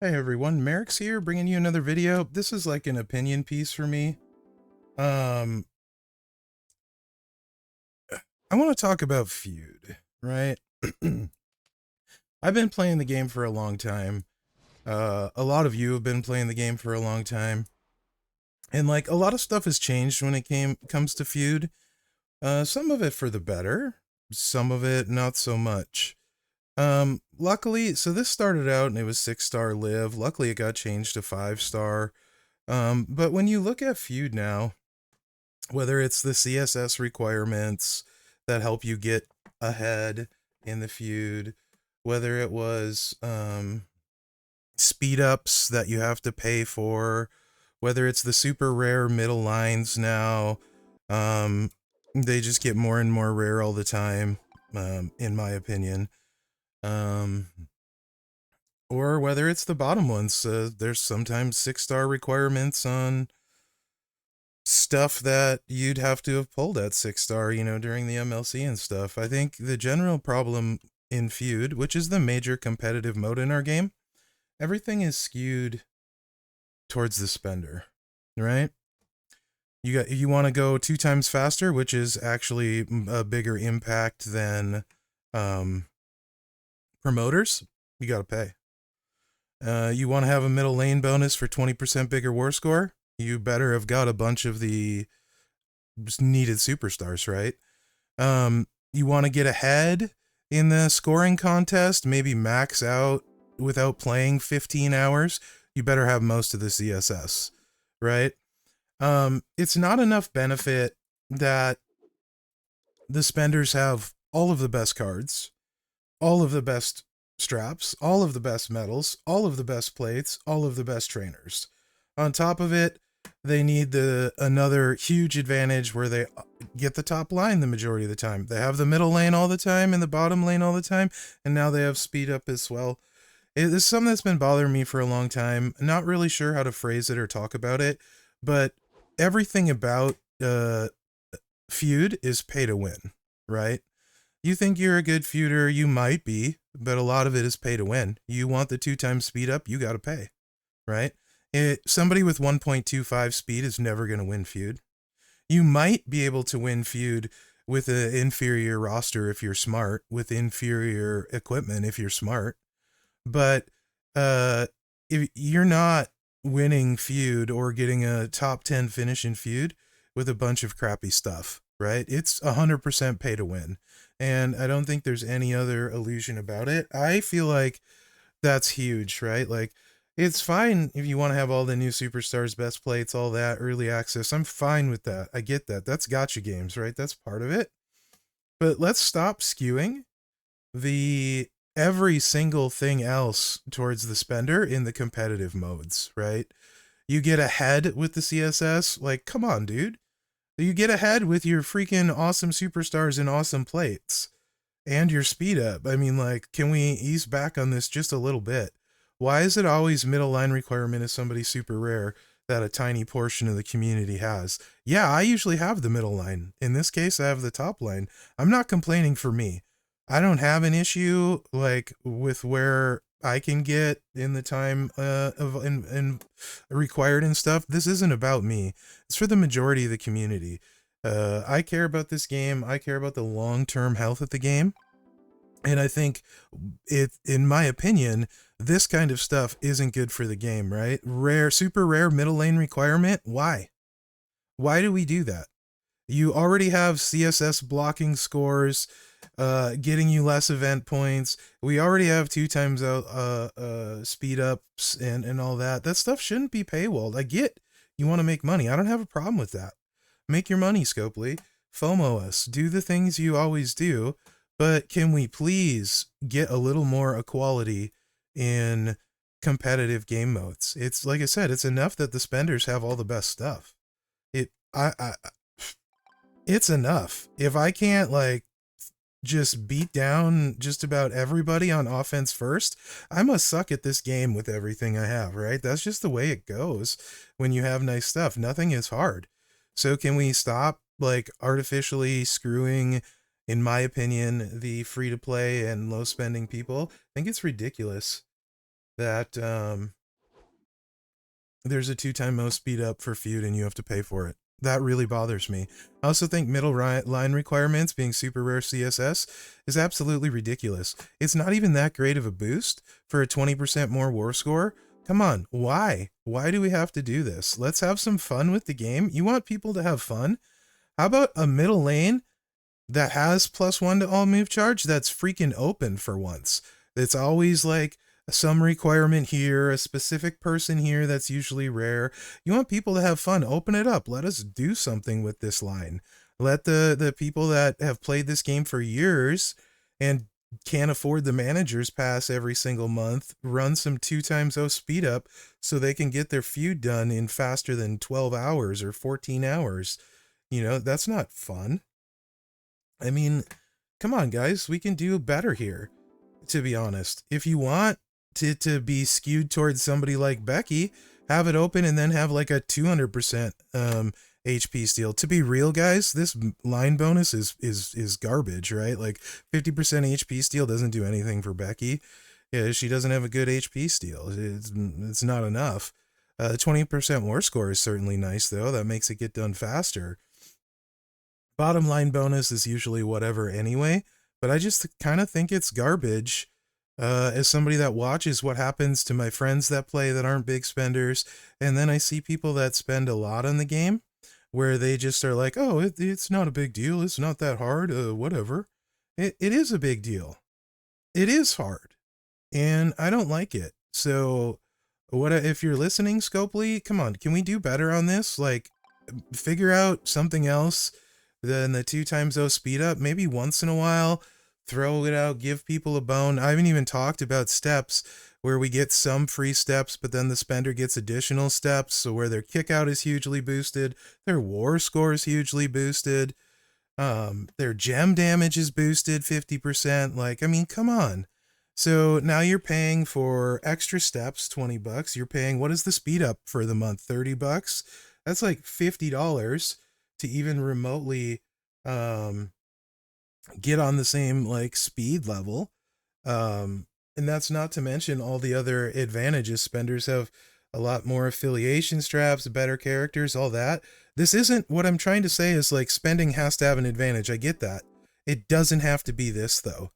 Hey everyone, Mherex here, bringing you another video. This is like an opinion piece for me. I want to talk about Feud, right? I've been playing the game for a long time. A lot of you have been playing the game for a long time. And like a lot of stuff has changed when it comes to Feud. Some of it for the better, some of it not so much. Luckily, so this started out and it was 6-star live. Luckily it got changed to 5-star. But when you look at Feud now, whether it's the CSS requirements that help you get ahead in the feud, whether it was speed ups that you have to pay for, whether it's the super rare middle lines now, they just get more and more rare all the time, in my opinion. Or whether it's the bottom ones, there's sometimes 6-star requirements on stuff that you'd have to have pulled at 6-star, during the MLC and stuff. I think the general problem in Feud, which is the major competitive mode in our game, everything is skewed towards the spender, right? You want to go 2 times faster, which is actually a bigger impact than promoters. You got to pay. You want to have a middle lane bonus for 20% bigger war score? You better have got a bunch of the needed superstars, right? You want to get ahead in the scoring contest, maybe max out without playing 15 hours, you better have most of the CSS, right? It's not enough benefit that the spenders have all of the best cards, all of the best straps, all of the best medals, all of the best plates, all of the best trainers. On top of it, they need another huge advantage where they get the top line the majority of the time. They have the middle lane all the time and the bottom lane all the time, and now they have speed up as well. It's something that's been bothering me for a long time. Not really sure how to phrase it or talk about it, but everything about Feud is pay to win, right? You think you're a good feuder, you might be, but a lot of it is pay to win. You want the 2 times speed up, you got to pay, right? Somebody with 1.25 speed is never going to win Feud. You might be able to win Feud with an inferior roster if you're smart, with inferior equipment if you're smart, but if you're not winning Feud or getting a top 10 finish in Feud with a bunch of crappy stuff, right? It's 100% pay to win. And I don't think there's any other illusion about it. I feel like that's huge, right? Like, it's fine if you want to have all the new superstars, best plates, all that, early access. I'm fine with that. I get that. That's gotcha games, right? That's part of it. But let's stop skewing the every single thing else towards the spender in the competitive modes, right? You get ahead with the CSS, like, come on, dude. You get ahead with your freaking awesome superstars and awesome plates and your speed up. I mean, like, can we ease back on this just a little bit? Why is it always middle line requirement is somebody super rare that a tiny portion of the community has? Yeah, I usually have the middle line. In this case, I have the top line. I'm not complaining for me. I don't have an issue like with where I can get in the time in required and stuff. This isn't about me. It's for the majority of the community. I care about this game. I care about the long-term health of the game. And I think in my opinion, this kind of stuff isn't good for the game, right? Super rare middle lane requirement. Why? Why do we do that? You already have CSS blocking scores, getting you less event points. We already have 2 times out speed ups and all that. That stuff shouldn't be paywalled. I get you want to make money. I don't have a problem with that. Make your money, Scopely. FOMO us. Do the things you always do. But can we please get a little more equality in competitive game modes? It's like I said, it's enough that the spenders have all the best stuff. It's enough. If I can't like just beat down just about everybody on offense first, I must suck at this game with everything I have, right? That's just the way it goes when you have nice stuff. Nothing is hard. So can we stop like artificially screwing, in my opinion, the free to play and low spending people? I think it's ridiculous. that there's a 2-time most speed up for Feud and you have to pay for it. That really bothers me. I also think middle line requirements being super rare CSS is absolutely ridiculous. It's not even that great of a boost for a 20% more war score. Come on, why? Why do we have to do this? Let's have some fun with the game. You want people to have fun? How about a middle lane that has +1 to all move charge that's freaking open for once? It's always like some requirement here, a specific person here that's usually rare. You want people to have fun. Open it up. Let us do something with this line. Let the people that have played this game for years and can't afford the manager's pass every single month run some 2x0 speed up so they can get their feud done in faster than 12 hours or 14 hours. You know, that's not fun. I mean, come on, guys. We can do better here, to be honest. If you want to be skewed towards somebody like Becky, have it open and then have like a 200% HP steal. To be real, guys, this line bonus is garbage, right? Like 50% HP steal doesn't do anything for Becky. Yeah, she doesn't have a good HP steal. It's not enough. 20% war score is certainly nice, though. That makes it get done faster. Bottom line bonus is usually whatever anyway, but I just kind of think it's garbage. As somebody that watches what happens to my friends that play that aren't big spenders, and then I see people that spend a lot on the game, where they just are like, oh, it's not a big deal, it's not that hard, whatever. It is a big deal. It is hard, and I don't like it. So, if you're listening, Scopely, come on, can we do better on this? Like, figure out something else than the 2x0 speed up. Maybe once in a while, throw it out, give people a bone. I haven't even talked about steps where we get some free steps, but then the spender gets additional steps. So where their kick out is hugely boosted, their war score is hugely boosted, their gem damage is boosted 50%. Like, I mean, come on. So now you're paying for extra steps, $20. You're paying, what is the speed up for the month? $30. That's like $50 to even remotely get on the same like speed level. And that's not to mention all the other advantages. Spenders have a lot more affiliation straps, better characters, all that. This isn't what I'm trying to say is like spending has to have an advantage. I get that. It doesn't have to be this though.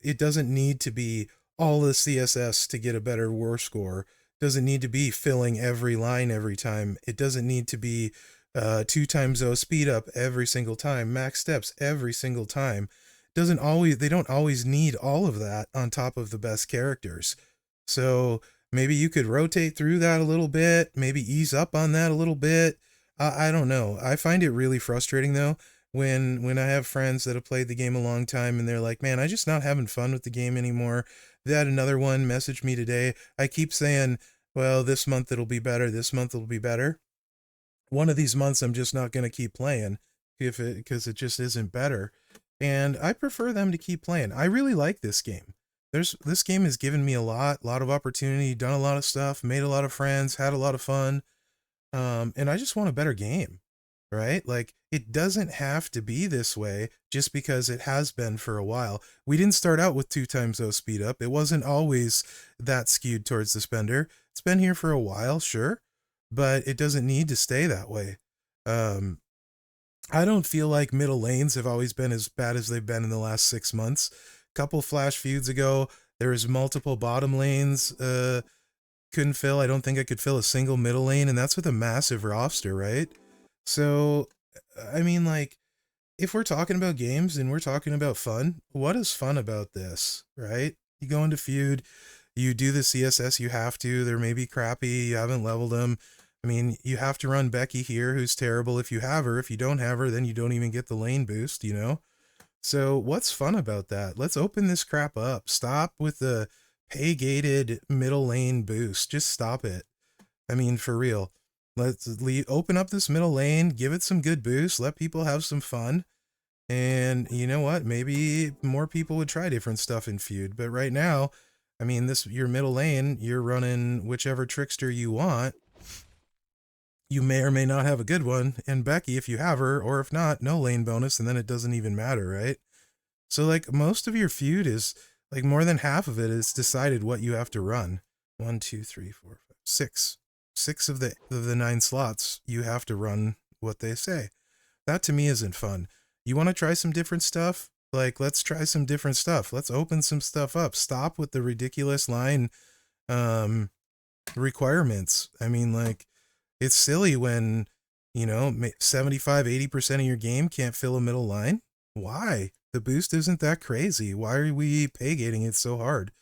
It doesn't need to be all the CSS to get a better war score. It doesn't need to be filling every line every time. It doesn't need to be 2x0 speed up every single time, max steps every single time. They don't always need all of that on top of the best characters. So maybe you could rotate through that a little bit, maybe ease up on that a little bit. I don't know. I find it really frustrating though when I have friends that have played the game a long time and they're like, man, I'm just not having fun with the game anymore. They had another one message me today. I keep saying, well, this month it'll be better. This month it'll be better. One of these months I'm just not going to keep playing because it just isn't better. And I prefer them to keep playing. I really like this game. This game has given me a lot of opportunity, done a lot of stuff, made a lot of friends, had a lot of fun. And I just want a better game, right? Like, it doesn't have to be this way just because it has been for a while. We didn't start out with 2x0 speed up. It wasn't always that skewed towards the spender. It's been here for a while, sure, but it doesn't need to stay that way. I don't feel like middle lanes have always been as bad as they've been in the last 6 months. Couple flash feuds ago, there was multiple bottom lanes couldn't fill. I don't think I could fill a single middle lane, and that's with a massive roster, right? So, I mean, like, if we're talking about games and we're talking about fun, what is fun about this, right? You go into Feud, you do the CSS you have to. There may be crappy, you haven't leveled them. I mean, you have to run Becky here, who's terrible if you have her. If you don't have her, then you don't even get the lane boost, you know? So what's fun about that? Let's open this crap up. Stop with the pay-gated middle lane boost. Just stop it. I mean, for real. Let's open up this middle lane, give it some good boost, let people have some fun. And you know what? Maybe more people would try different stuff in Feud. But right now, I mean, your middle lane, you're running whichever trickster you want. You may or may not have a good one. And Becky, if you have her, or if not, no lane bonus, and then it doesn't even matter, right? So, like, most of your Feud is Like more than half of it is decided what you have to run. 1, 2, 3, 4, 5, 6. 6 of the 9 slots you have to run what they say. That to me isn't fun. You want to try some different stuff? Like, let's try some different stuff. Let's open some stuff up. Stop with the ridiculous line requirements. I mean, like, it's silly when, 75, 80% of your game can't fill a middle line. Why? The boost isn't that crazy. Why are we pay gating it so hard?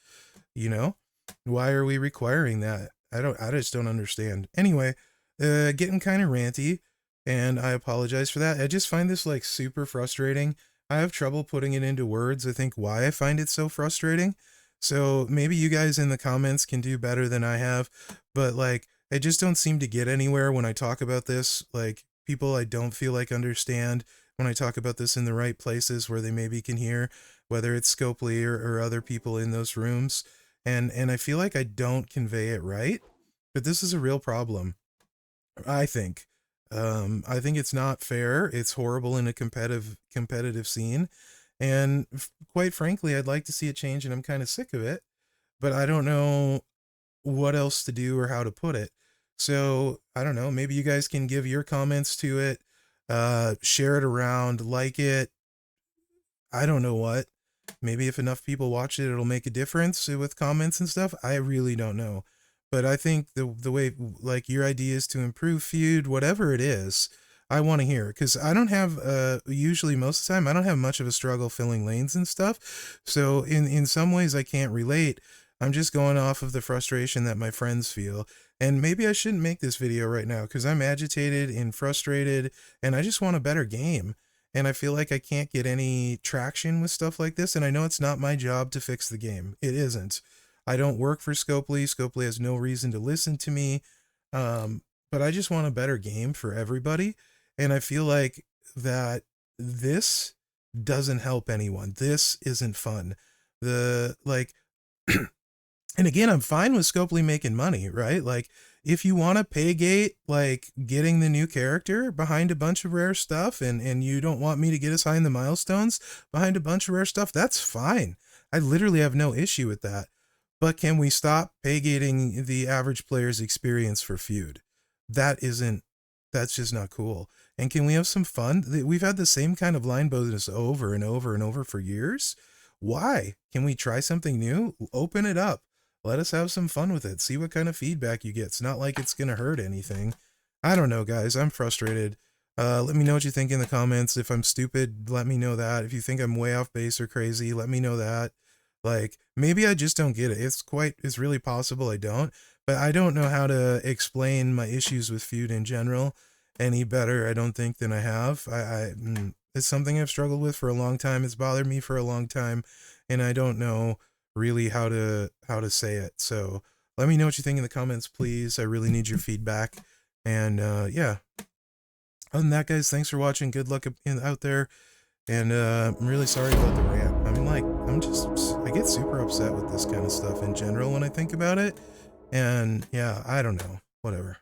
Why are we requiring that? I just don't understand. Anyway, getting kind of ranty, and I apologize for that. I just find this like super frustrating. I have trouble putting it into words. I think why I find it so frustrating. So maybe you guys in the comments can do better than I have, but like, I just don't seem to get anywhere when I talk about this. Like, people I don't feel like understand when I talk about this in the right places where they maybe can hear, whether it's Scopely or other people in those rooms. And I feel like I don't convey it right, but this is a real problem, I think. I think it's not fair. It's horrible in a competitive scene. And quite frankly, I'd like to see it change, and I'm kind of sick of it, but I don't know what else to do or how to put it. So I don't know, maybe you guys can give your comments to it, share it around, like it. I don't know what. Maybe if enough people watch it, it'll make a difference with comments and stuff. I really don't know. But I think the way, like, your ideas to improve Feud, whatever it is, I want to hear. Because I don't have, usually most of the time, I don't have much of a struggle filling lanes and stuff. So in some ways I can't relate. I'm just going off of the frustration that my friends feel. And maybe I shouldn't make this video right now because I'm agitated and frustrated and I just want a better game. And I feel like I can't get any traction with stuff like this. And I know it's not my job to fix the game. It isn't. I don't work for Scopely. Scopely has no reason to listen to me. But I just want a better game for everybody. And I feel like that this doesn't help anyone. This isn't fun. And again, I'm fine with Scopely making money, right? Like, if you want to pay gate, like, getting the new character behind a bunch of rare stuff, and you don't want me to get assigned the milestones behind a bunch of rare stuff, that's fine. I literally have no issue with that. But can we stop pay gating the average player's experience for Feud? That's just not cool. And can we have some fun? We've had the same kind of line bonus over and over and over for years. Why? Can we try something new? Open it up. Let us have some fun with it. See what kind of feedback you get. It's not like it's going to hurt anything. I don't know, guys. I'm frustrated. Let me know what you think in the comments. If I'm stupid, let me know that. If you think I'm way off base or crazy, let me know that. Like, maybe I just don't get it. It's really possible I don't. But I don't know how to explain my issues with Feud in general any better, I don't think, than I have. It's something I've struggled with for a long time. It's bothered me for a long time. And I don't know really how to say it. So let me know what you think in the comments, please. I really need your feedback. And yeah, other than that, guys, thanks for watching. Good luck out there. And I'm really sorry about the rant. I get super upset with this kind of stuff in general when I think about it. And yeah, I don't know, whatever.